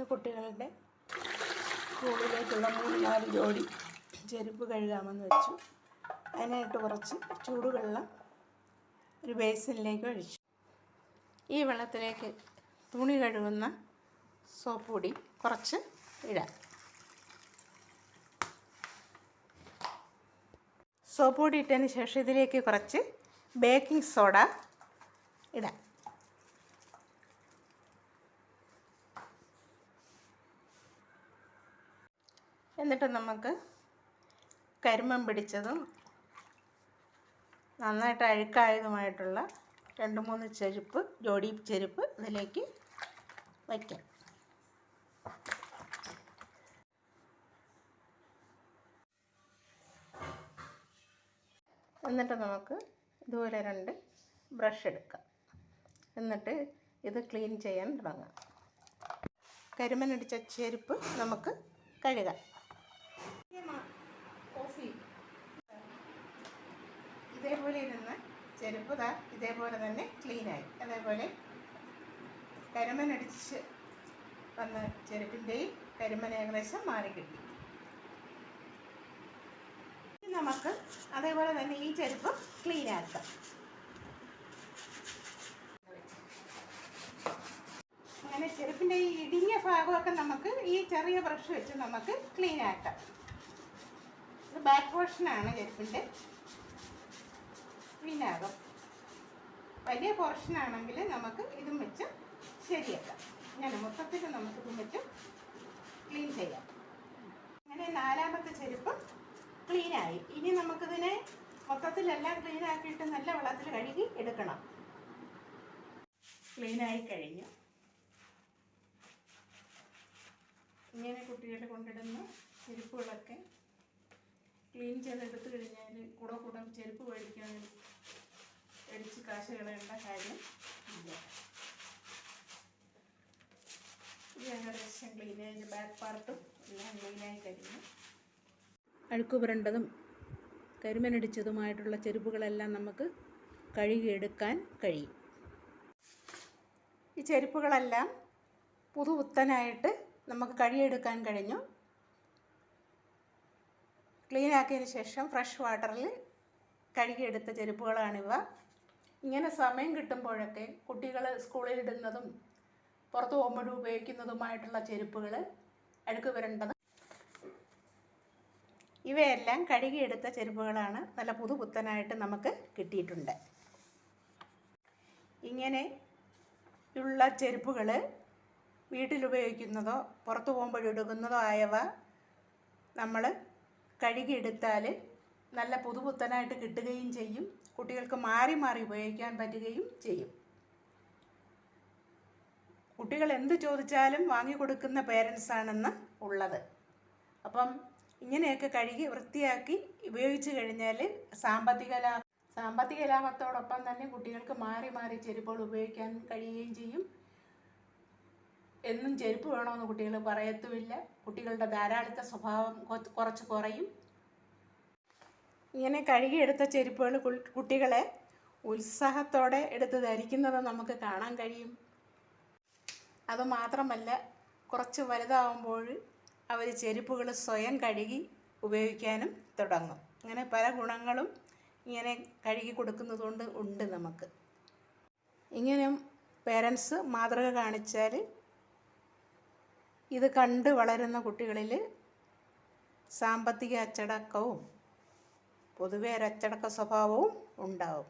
ഇന്ന് കുട്ടികളുടെ സ്കൂളിലേക്കുള്ള 3-4 ജോഡി ചെരുപ്പ് കഴുകാമെന്ന് വെച്ചു. അതിനായിട്ട് കുറച്ച് ചൂടുവെള്ളം ഒരു ബേസിനിലേക്ക് ഒഴിച്ചു. ഈ വെള്ളത്തിലേക്ക് തുണി കഴുകുന്ന സോപ്പ് പൊടി കുറച്ച് ഇടാം. സോപ്പ് പൊടി ഇട്ടതിന് ശേഷം ഇതിലേക്ക് കുറച്ച് ബേക്കിംഗ് സോഡ ഇടാം. എന്നിട്ട് നമുക്ക് കരിമൺ പിടിച്ചതും നന്നായിട്ട് അഴുക്കായതുമായിട്ടുള്ള 2-3 ജോഡി ചെരുപ്പ് ഇതിലേക്ക് വയ്ക്കാം. എന്നിട്ട് നമുക്ക് ഇതുപോലെ 2 ബ്രഷ് എടുക്കാം. എന്നിട്ട് ഇത് ക്ലീൻ ചെയ്യാൻ തുടങ്ങാം. കരിമണ്ണടിച്ച ചെരുപ്പ് നമുക്ക് കഴുകാം. ഇതേപോലെ ഇരുന്ന ചെരുപ്പ് ഇതേപോലെ തന്നെ ക്ലീനായി. അതേപോലെ കരിമണ്ണടിച്ച് വന്ന ചെരുപ്പിൻ്റെയും കരിമൺ ഏകദേശം മാറി കിട്ടി. നമുക്ക് അതേപോലെ തന്നെ ഈ ചെരുപ്പ് ക്ലീൻ ആക്കാം. അങ്ങനെ ചെരുപ്പിൻ്റെ ഈ ഇടിഞ്ഞ ഭാഗമൊക്കെ നമുക്ക് ഈ ചെറിയ ബ്രഷ് വെച്ച് നമുക്ക് ക്ലീൻ ആക്കാം. ഇത് ബാക്ക് പോർഷനാണ് ചെരുപ്പിൻ്റെ, ക്ലീനാകും. വലിയ പോർഷനാണെങ്കിൽ നമുക്ക് ഇതും വെച്ച് ശരിയാക്കാം. അങ്ങനെ മൊത്തത്തിൽ നമുക്ക് ഇതും വെച്ച് ക്ലീൻ ചെയ്യാം. അങ്ങനെ 4ാമത്തെ ചെരുപ്പ് ക്ലീനായി. ഇനി നമുക്കിതിനെ മൊത്തത്തിലെല്ലാം ക്ലീനാക്കിയിട്ട് നല്ല വെള്ളത്തിൽ കഴുകി എടുക്കണം. ക്ലീനായി കഴിഞ്ഞു. ഇങ്ങനെ കുട്ടികൾ കൊണ്ടിടുന്ന ചെരുപ്പുകളൊക്കെ ക്ലീൻ ചെയ്തെടുത്ത് കഴിഞ്ഞാൽ കൂടെ ചെരുപ്പ് മേടിച്ച് കാശ് കളയേണ്ട കാര്യം ഇല്ല. ഇത് ഏകദേശം ക്ലീനായി. ബാക്ക് പാർട്ടും എല്ലാം ക്ലീനായി കഴിഞ്ഞു. അഴുക്ക് പുരണ്ടതും കരിമണ്ണടിച്ചതുമായിട്ടുള്ള ചെരുപ്പുകളെല്ലാം നമുക്ക് കഴുകിയെടുക്കാൻ കഴിയും. ഈ ചെരുപ്പുകളെല്ലാം പുതുപുത്തനായിട്ട് നമുക്ക് കഴുകിയെടുക്കാൻ കഴിഞ്ഞു. ക്ലീനാക്കിയതിന് ശേഷം ഫ്രഷ് വാട്ടറിൽ കഴുകിയെടുത്ത ചെരുപ്പുകളാണിവ. ഇങ്ങനെ സമയം കിട്ടുമ്പോഴൊക്കെ കുട്ടികൾ സ്കൂളിലിടുന്നതും പുറത്ത് പോകുമ്പോഴും ഉപയോഗിക്കുന്നതുമായിട്ടുള്ള ചെരുപ്പുകൾ അഴുക്ക് പുരണ്ടത് ഇവയെല്ലാം കഴുകിയെടുത്ത ചെരുപ്പുകളാണ്. നല്ല പുതുപുത്തനായിട്ട് നമുക്ക് കിട്ടിയിട്ടുണ്ട്. ഇങ്ങനെയുള്ള ചെരുപ്പുകൾ വീട്ടിലുപയോഗിക്കുന്നതോ പുറത്ത് പോകുമ്പോഴെടുക്കുന്നതോ ആയവ നമ്മൾ കഴുകിയെടുത്താൽ നല്ല പുതുപുത്തനായിട്ട് കിട്ടുകയും ചെയ്യും. കുട്ടികൾക്ക് മാറി ഉപയോഗിക്കാൻ പറ്റുകയും ചെയ്യും. കുട്ടികൾ എന്ത് ചോദിച്ചാലും വാങ്ങിക്കൊടുക്കുന്ന പേരൻസാണെന്ന് ഉള്ളത്. അപ്പം ഇങ്ങനെയൊക്കെ കഴുകി വൃത്തിയാക്കി ഉപയോഗിച്ച് കഴിഞ്ഞാൽ സാമ്പത്തിക ലാഭത്തോടൊപ്പം തന്നെ കുട്ടികൾക്ക് മാറി ചെരുപ്പുകൾ ഉപയോഗിക്കാൻ കഴിയുകയും ചെയ്യും. എന്നും ചെരുപ്പ് വേണമെന്ന് കുട്ടികൾ പറയത്തുമില്ല. കുട്ടികളുടെ ധാരാളിത്ത സ്വഭാവം കുറച്ച് കുറയും. ഇങ്ങനെ കഴുകിയെടുത്ത ചെരുപ്പുകൾ കുട്ടികളെ ഉത്സാഹത്തോടെ എടുത്ത് ധരിക്കുന്നത് നമുക്ക് കാണാൻ കഴിയും. അതുമാത്രമല്ല, കുറച്ച് വലുതാവുമ്പോൾ അവർ ചെരുപ്പുകൾ സ്വയം കഴുകി ഉപയോഗിക്കാനും തുടങ്ങും. അങ്ങനെ പല ഗുണങ്ങളും ഇങ്ങനെ കഴുകി കൊടുക്കുന്നതുകൊണ്ട് ഉണ്ട് നമുക്ക്. ഇങ്ങനെ പേരൻസ് മാതൃക കാണിച്ചാൽ ഇത് കണ്ട് വളരുന്ന കുട്ടികളിൽ സാമ്പത്തിക അച്ചടക്കവും പൊതുവെ ഒരു അച്ചടക്ക സ്വഭാവവും ഉണ്ടാവും.